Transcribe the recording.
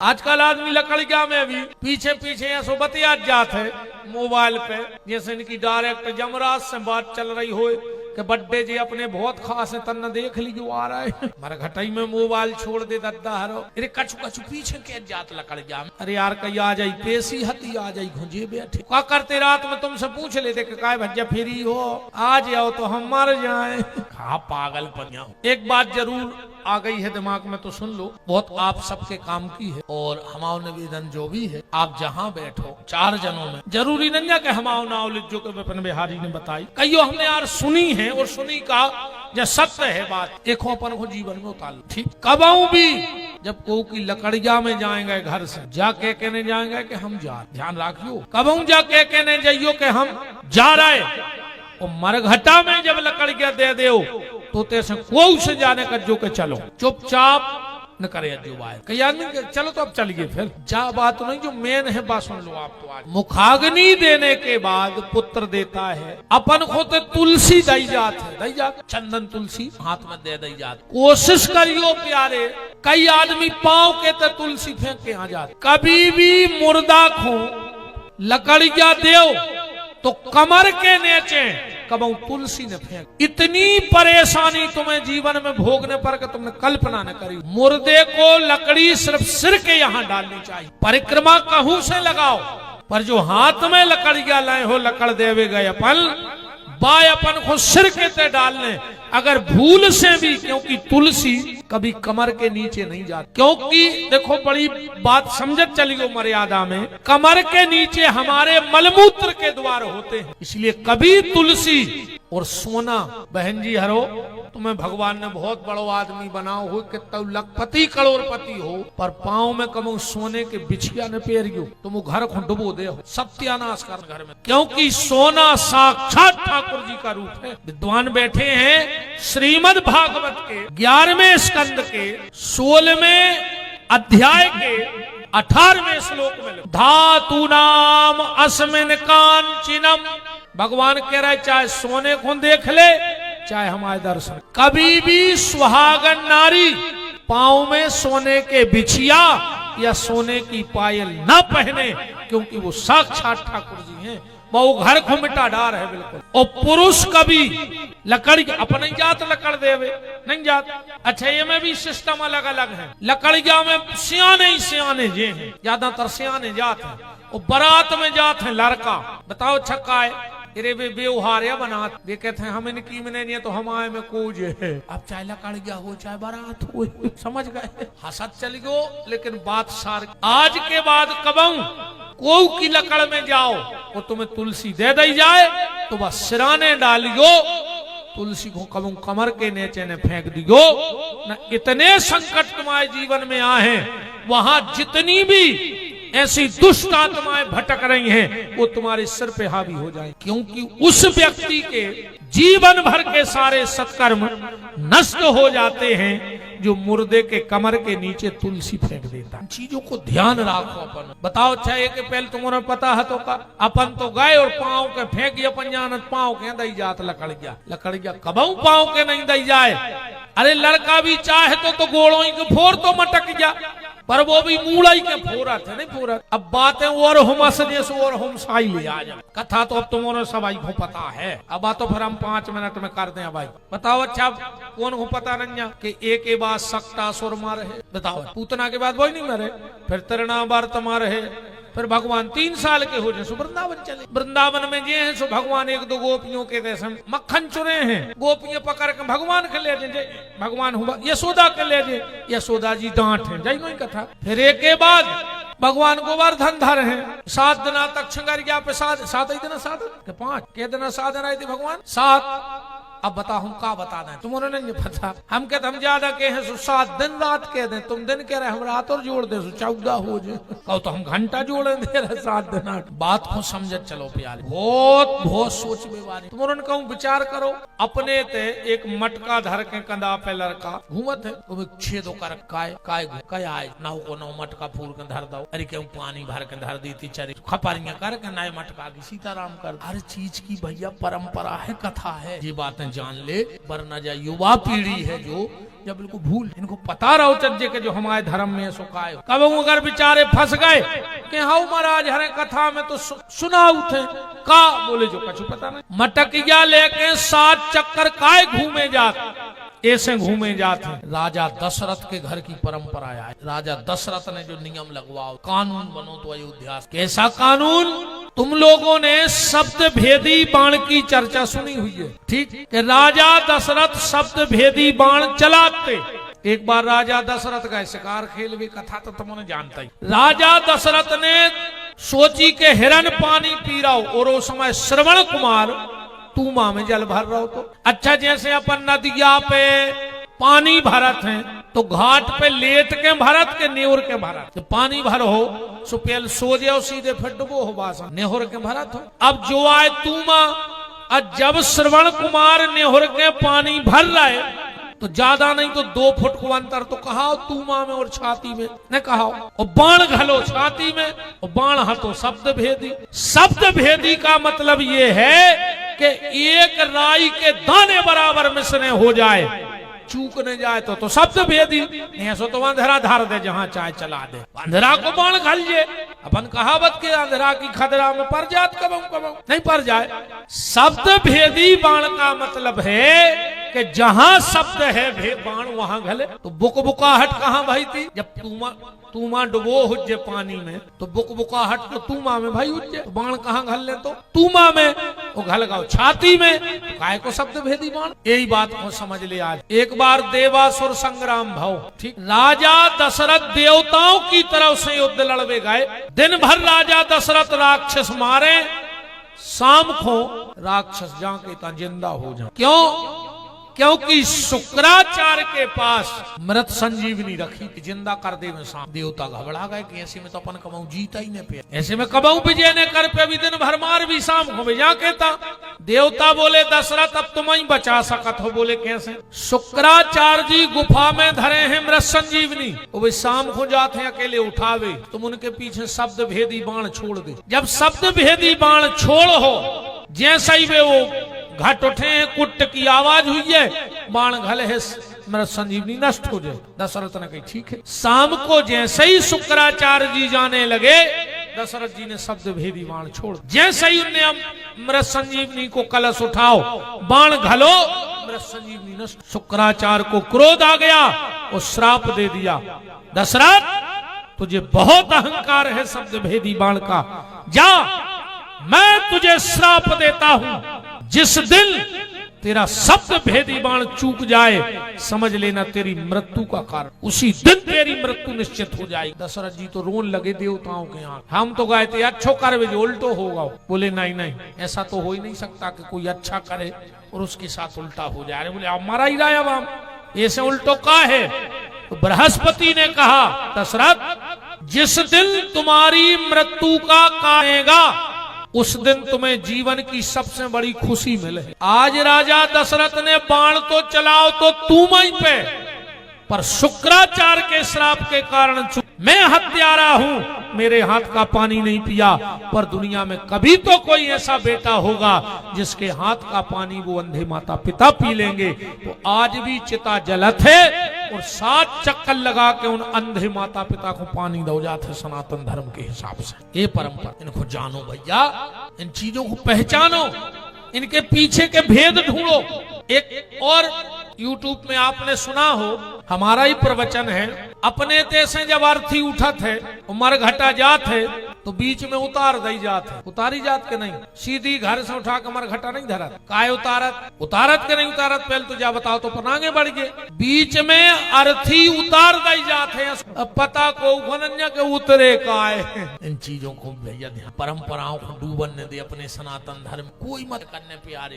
आजकल आदमी लकड़िया में भी पीछे पीछे ऐसो बतिया जात है मोबाइल पे, जैसे इनकी डायरेक्ट जमराज से बात चल रही हो कि बड्डे जी अपने बहुत खास है तन्ना देख लीजिए आ रहा है मारे घटाई में मोबाइल छोड़ दे दद्दा हरो। अरे कछु कछु पीछे के जात लकड़िया में, अरे यार कहीं आ जाई पेशी हती आ जाई घुंजे बैठे क्या करते रात में तुमसे पूछ लेते कि काय भज्जा फेरी हो आ जाओ तो हम मर जाए। हाँ पागल पनिया। एक बात जरूर आ गई है दिमाग में तो सुन लो, बहुत आप सबके काम की है और हमाओ निवेदन जो भी है आप जहाँ बैठो 4 जनों में जरूरी नहीं है कि हमाओ नॉलेज जो कि विपिन बिहारी ने बताई कईयो हमने यार सुनी है और सुनी का जो सत्य है बात देखो अपन को जीवन में उतार ठीक। कबाऊ भी जब को की लकड़िया में जाएंगे घर से जाके कहने जाएंगे कि हम जा, ध्यान रखियो कबाऊ जाके कहने जाइयो कि हम जा रहे और मरघटा में जब लकड़िया दे दो तो तेसे कोई से जाने का जो के चलो चुपचाप न करे चलो तो अब चलिए फिर जा बात तो नहीं जो मेन है बात सुन लो आप। तो आज मुखाग्नि देने के बाद पुत्र देता है अपन को तो तुलसी दई जात है दई जात चंदन तुलसी हाथ में दे दई जात। कोशिश करियो प्यारे कई आदमी पांव के तो तुलसी फेंक के आ जाते। कभी भी मुर्दा को लकड़िया दो तो कमर के नीचे कबू तुलसी ने फेंक। इतनी परेशानी तुम्हें जीवन में भोगने पर कि तुमने कल्पना न करी। मुर्दे को लकड़ी सिर्फ सिर के यहाँ डालनी चाहिए, परिक्रमा कहूं से लगाओ पर जो हाथ में लकड़िया लाए हो लकड़ देवे गए अपन बाय अपन को सिर के ते डालने अगर भूल से भी, क्योंकि तुलसी कभी कमर के नीचे नहीं जाती। क्योंकि देखो बड़ी बात समझत चली गो मर्यादा में, कमर के नीचे हमारे मलमूत्र के द्वार होते हैं, इसलिए कभी तुलसी और सोना बहन जी हरो तुम्हें भगवान ने बहुत बड़ो आदमी बनाओ हो कितना लखपति करोड़पति हो पर पाँव में कमो सोने के बिछिया न पेरियो तुम घर को डुबो दे हो सत्यानाश कर घर में। क्योंकि सोना साक्षात ठाकुर जी का रूप है। विद्वान बैठे हैं श्रीमद् भागवत के 11वें स्कंद के 16वें अध्याय के 18वें श्लोक में धातु नाम अस्मिन कांचिनम भगवान कह रहे चाहे सोने को देख ले चाहे हमारे दर्शन, कभी भी सुहागन नारी पाँव में सोने के बिछिया या सोने की पायल न पहने क्योंकि वो साक्षात ठाकुर जी हैं, वो घर को मिटा डार है बिल्कुल। और पुरुष कभी लकड़ी अपने जात लकड़ देवे नहीं जात। अच्छा ये में भी सिस्टम अलग अलग है। लकड़िया में सियाने जे हैं ज्यादातर सियाने जात है और बारात में जात है लड़का बताओ छक्का है अरे वे व्यवहार या बनात वे कहते हैं हम इनकी में नहीं है तो हम आए में कूज है। अब चाहे लकड़िया हो चाहे बारात हो समझ गए हसत चली गो लेकिन बात सार आज के बाद कबऊ को की लकड़ में जाओ और तुम्हें तुलसी दे दी जाए तो बस सिराने डालियो तुलसी को कबू कमर के नीचे ने फेंक दियो न। इतने संकट तुम्हारे जीवन में आए वहां जितनी भी ऐसी दुष्ट आत्माएं भटक रही हैं वो तुम्हारे सिर पे हावी हो जाए, क्योंकि उस व्यक्ति के जीवन भर के सारे सत्कर्म नष्ट हो जाते हैं जो मुर्दे के कमर के नीचे तुलसी फेंक देता। चीजों को ध्यान रखो अपन बताओ चाहे कि पहले तुम्हारा पता है तो का अपन तो गए और पाँव के फेंक अपन जानत पाँव के दई जात लकड़िया कबऊ पाँव के नहीं दई जाए। अरे लड़का भी चाहे तो गोड़ों के फोर तो मटक जा पर वो भी मूड़ाई के फोरा थे नहीं फोरा। अब बातें और हम और हम साई ले आ जाए कथा तो अब तुम्हारे सबाई को पता है। अब बात तो फिर हम 5 मिनट में कर दें भाई बताओ। अच्छा कौन को पता नहीं कि एक के बाद सकता सुर मारे बताओ पूतना के बाद वही नहीं मरे फिर तिरना बार तमार है फिर भगवान 3 साल के हो जाए वृंदावन चले। वृंदावन में जे हैं सो भगवान 1-2 गोपियों के जैसे मक्खन चुरे हैं गोपियां पकड़ के भगवान के ले जाए भगवान हुआ यशोदा के ले जाए यशोदा जी डांट है जाई नहीं कथा। फिर एक के बाद भगवान गोवर्धन धर है 7 दिन तक छंगरिया पे 7 ही दिन 7 5 के दिन 7 दिन आई थी भगवान 7। अब बताओ हम का बता दें तुम्हारे नहीं पता हम कहते हम ज्यादा के हैं 7 दिन रात के दें तुम दिन कह रहे हम रात और जोड़ दे 14 हो जाए कहो तो हम घंटा जोड़े दे रहे 7 दिन 8। बात को समझ चलो प्यारे बहुत सोच बेवारी तुम्हारे कहूँ विचार करो अपने ते एक मटका धर के कंधा पे लड़का घूमत है तुम छेदो कर काय आए ना को ना मटका फूल के धर दो अरे क्यों पानी भर के धर दी थी चरी खपारियां कर के नए मटका की सीताराम कर हर चीज की भैया परंपरा है कथा है ये बातें जान ले, वरना जा युवा पीढ़ी है जो जब बिल्कुल भूल, इनको पता रहो चज्जे के जो हमारे धर्म में सुखाए कब अगर बेचारे फंस गए कि हाउ महाराज हरे कथा में तो सुना उठे का बोले जो कछु पता नहीं, मटकिया लेके 7 चक्कर काय घूमे जाते, ऐसे घूमे जाते। राजा दशरथ के घर की परंपरा है, राजा दशरथ ने जो नियम लगवाओ, कानून बनो तो अयोध्या। कैसा कानून? तुम लोगों ने शब्द भेदी बाण की चर्चा सुनी हुई है, ठीक कि राजा दशरथ शब्द भेदी बाण चलाते। एक बार राजा दशरथ गए शिकार खेल भी, कथा तो तुमने जानता ही। राजा दशरथ ने सोची के हिरन पानी पी रहा हो और उस समय श्रवण कुमार तूमा में जल भर रहा हो। तो अच्छा जैसे अपन नदिया पे पानी भरत है तो घाट पे लेट के भरत के नेहुर के भरत, तो पानी भर हो सो पहले सो जाओ सीधे फिर डुबो हो बासन, नेहुर के भरत हो। अब जो आए तूमा, अब जब श्रवण कुमार नेहुर के पानी भर रहा है तो ज्यादा नहीं तो 2 फुट को अंतर तो कहा तूमा में और छाती में न कहा, और बाण घलो छाती में और बाण हतो शब्द भेदी। शब्द भेदी का मतलब ये है कि एक राई के दाने बराबर मिश्रण हो जाए, चूक न जाए तो शब्द भेदी। नहीं सो तो अंधेरा धार दे जहां चाहे चला दे, अंधेरा को बाण घल जे। अपन कहावत के अंधेरा की खदरा में पर जात कबम कबम नहीं पर जाए। शब्द भेदी बाण का मतलब है कि जहां शब्द है बाण वहां घले। तो बुकबुकाहट कहां भाई थी? जब तूमा डुबो हुज्जे पानी में तो बुकबुकाहट तो तूमा में भाई हुज्जे, तो बाण कहां घल ले? तो तूमा में, वो घल गाओ छाती में, तो काय को शब्द भेदी बाण। यही बात को समझ ले। आज एक बार देवासुर संग्राम भाव, ठीक, राजा दशरथ देवताओं की तरफ से युद्ध लड़वे गए। दिन भर राजा दशरथ राक्षस मारे, शाम को राक्षस जाके जिंदा हो जाए। क्यों? क्योंकि शुक्राचार्य के पास मृत संजीवनी रखी, जिंदा कर दे में शाम। देवता घबरा गए कि ऐसे में तो अपन कमाऊ जीता ही नहीं पे, ऐसे में कमाऊ विजय ने कर पे भी दिन भर मार भी शाम को भेजा कहता। देवता बोले दशरथ अब तुम ही बचा सकत हो। बोले कैसे? शुक्राचार्य जी गुफा में धरे हैं मृत संजीवनी, वो शाम को जाते हैं अकेले उठावे, तुम उनके पीछे शब्द भेदी बाण छोड़ दे। जब शब्द भेदी बाण छोड़ हो, जैसा ही वे वो घट उठे हैं, कुट की आवाज हुई है, बाण घल है, मेरा संजीवनी नष्ट हो जाए। दशरथ ने कही ठीक है। शाम को जैसे ही शुक्राचार्य जी जाने लगे, दशरथ जी ने शब्द भेदी बाण छोड़। जैसे ही उन्हें मृत संजीवनी को कलश उठाओ, बाण घलो, मृत संजीवनी नष्ट। शुक्राचार्य को क्रोध आ गया और श्राप दे दिया, दशरथ तुझे बहुत अहंकार है शब्द भेदी बाण का, जा मैं तुझे श्राप देता हूं, जिस दिन तेरा शब्द भेदी बाण चूक जाए समझ लेना तेरी मृत्यु का कारण, उसी दिन तेरी मृत्यु निश्चित हो जाएगी। दशरथ जी तो रोन लगे देवताओं के यहाँ। हम तो गए थे अच्छो करे जो उल्टो होगा। बोले नहीं नहीं, ऐसा तो हो ही नहीं सकता कि कोई अच्छा करे और उसके साथ उल्टा हो जाए। बोले हमारा ही राय, अब ऐसे उल्टो का है? तो बृहस्पति ने कहा दशरथ जिस दिन तुम्हारी मृत्यु का काटेगा उस दिन तुम्हें जीवन की सबसे बड़ी खुशी मिले। आज राजा दशरथ ने बाण तो चलाओ तो तुम ही पे, पर शुक्राचार्य के श्राप के कारण मैं हत्यारा हूं, मेरे हाथ का पानी नहीं पिया, पर दुनिया में कभी तो कोई ऐसा बेटा होगा जिसके हाथ का पानी वो अंधे माता पिता पी लेंगे। तो आज भी चिता जलत है और 7 चक्कर लगा के उन अंधे माता पिता को पानी दो जाते सनातन धर्म के हिसाब से। ये परंपरा, इनको जानो भैया, इन चीजों को पहचानो, इनके पीछे के भेद ढूंढो। एक और YouTube में आपने सुना हो, हमारा ही प्रवचन है, अपने देश से जब अर्थी उठत है मर घटा जात है तो बीच में उतार दई जात है। उतारी जात के नहीं, सीधी घर से उठा के मर घटा नहीं धरत। काय उतारत के नहीं उतारत, पहले तो जा बताओ तो पनांगे बढ़ गए। बीच में अर्थी उतार दई जात है, पता को घनन्या के उतरे काय। इन चीजों को भैया परंपराओं को डूबने दे, अपने सनातन धर्म कोई मत करने प्यारे।